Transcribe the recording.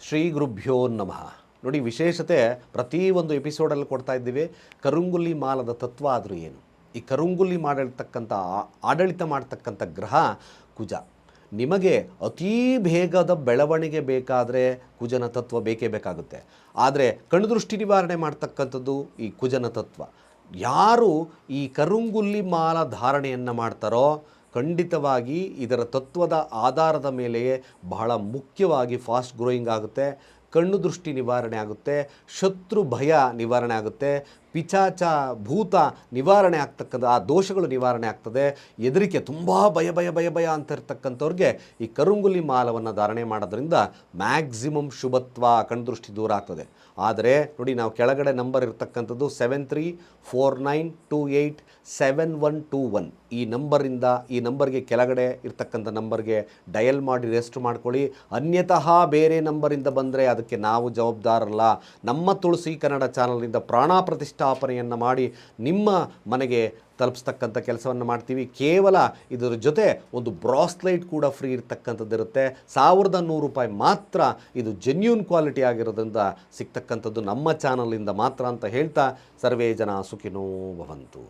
ಶ್ರೀ ಗುರುಭ್ಯೋ ನಮಃ. ನೋಡಿ, ವಿಶೇಷತೆ ಪ್ರತಿಯೊಂದು ಎಪಿಸೋಡಲ್ಲಿ ಕೊಡ್ತಾ ಇದ್ದೀವಿ. ಕರುಂಗುಲಿ ಮಾಲದ ತತ್ವ ಆದರೂ ಏನು? ಈ ಕರುಂಗುಲಿ ಆಡಳಿತ ಮಾಡ್ತಕ್ಕಂಥ ಗ್ರಹ ಕುಜ. ನಿಮಗೆ ಅತೀ ಬೇಗದ ಬೆಳವಣಿಗೆ ಬೇಕಾದರೆ ಕುಜನ ತತ್ವ ಬೇಕೇ ಬೇಕಾಗುತ್ತೆ. ಆದರೆ ಕಣ್ಣುದೃಷ್ಟಿ ನಿವಾರಣೆ ಮಾಡ್ತಕ್ಕಂಥದ್ದು ಈ ಕುಜನ ತತ್ವ. ಯಾರು ಈ ಕರುಂಗುಲಿ ಮಾಲ ಧಾರಣೆಯನ್ನು ಮಾಡ್ತಾರೋ ಖಂಡಿತವಾಗಿ ಇದರ ತತ್ವದ ಆಧಾರದ ಮೇಲೆಯೇ ಬಹಳ ಮುಖ್ಯವಾಗಿ ಫಾಸ್ಟ್ ಗ್ರೋಯಿಂಗ್ ಆಗುತ್ತೆ, ಕಣ್ಣು ದೃಷ್ಟಿ ನಿವಾರಣೆ ಆಗುತ್ತೆ, ಶತ್ರು ಭಯ ನಿವಾರಣೆ ಆಗುತ್ತೆ, ಪಿಚಾಚ ಭೂತ ನಿವಾರಣೆ ಆಗ್ತಕ್ಕಂಥ ಆ ದೋಷಗಳು ನಿವಾರಣೆ ಆಗ್ತದೆ. ಹೆದರಿಕೆ ತುಂಬ ಭಯ ಅಂತ ಇರ್ತಕ್ಕಂಥವ್ರಿಗೆ ಈ ಕರುಂಗುಲಿ ಮಾಲವನ್ನು ಧಾರಣೆ ಮಾಡೋದ್ರಿಂದ ಮ್ಯಾಕ್ಸಿಮಮ್ ಶುಭತ್ವ ಕಣ್ದೃಷ್ಟಿ ದೂರ ಆಗ್ತದೆ. ಆದರೆ ನೋಡಿ, ನಾವು ಕೆಳಗಡೆ ನಂಬರ್ ಇರ್ತಕ್ಕಂಥದ್ದು 7349287121 ಈ ನಂಬರಿಂದ ಈ ನಂಬರ್ಗೆ ಕೆಳಗಡೆ ಇರ್ತಕ್ಕಂಥ ನಂಬರ್ಗೆ ಡಯಲ್ ಮಾಡಿ ರೆಸ್ಟ್ ಮಾಡ್ಕೊಳ್ಳಿ. ಅನ್ಯತಃ ಬೇರೆ ನಂಬರಿಂದ ಬಂದರೆ ಅದಕ್ಕೆ ನಾವು ಜವಾಬ್ದಾರಲ್ಲ. ನಮ್ಮ ತುಳಸಿ ಕನ್ನಡ ಚಾನಲ್ನಿಂದ ಪ್ರಾಣ ಪ್ರತಿಷ್ಠಾಪನೆಯನ್ನು ಮಾಡಿ ನಿಮ್ಮ ಮನೆಗೆ ತಲುಪಿಸ್ತಕ್ಕಂಥ ಕೆಲಸವನ್ನು ಮಾಡ್ತೀವಿ. ಕೇವಲ ಇದರ ಜೊತೆ ಒಂದು ಬ್ರಾಸ್ಲೈಟ್ ಕೂಡ ಫ್ರೀ ಇರ್ತಕ್ಕಂಥದ್ದು ಇರುತ್ತೆ. 1100 ರೂಪಾಯಿ ಮಾತ್ರ. ಇದು ಜೆನ್ಯೂನ್ ಕ್ವಾಲಿಟಿ ಆಗಿರೋದ್ರಿಂದ ಸಿಗ್ತಕ್ಕಂಥದ್ದು ನಮ್ಮ ಚಾನಲಿಂದ ಮಾತ್ರ ಅಂತ ಹೇಳ್ತಾ, ಸರ್ವೇ ಜನ ಸುಖಿನೋ ಭವಂತು.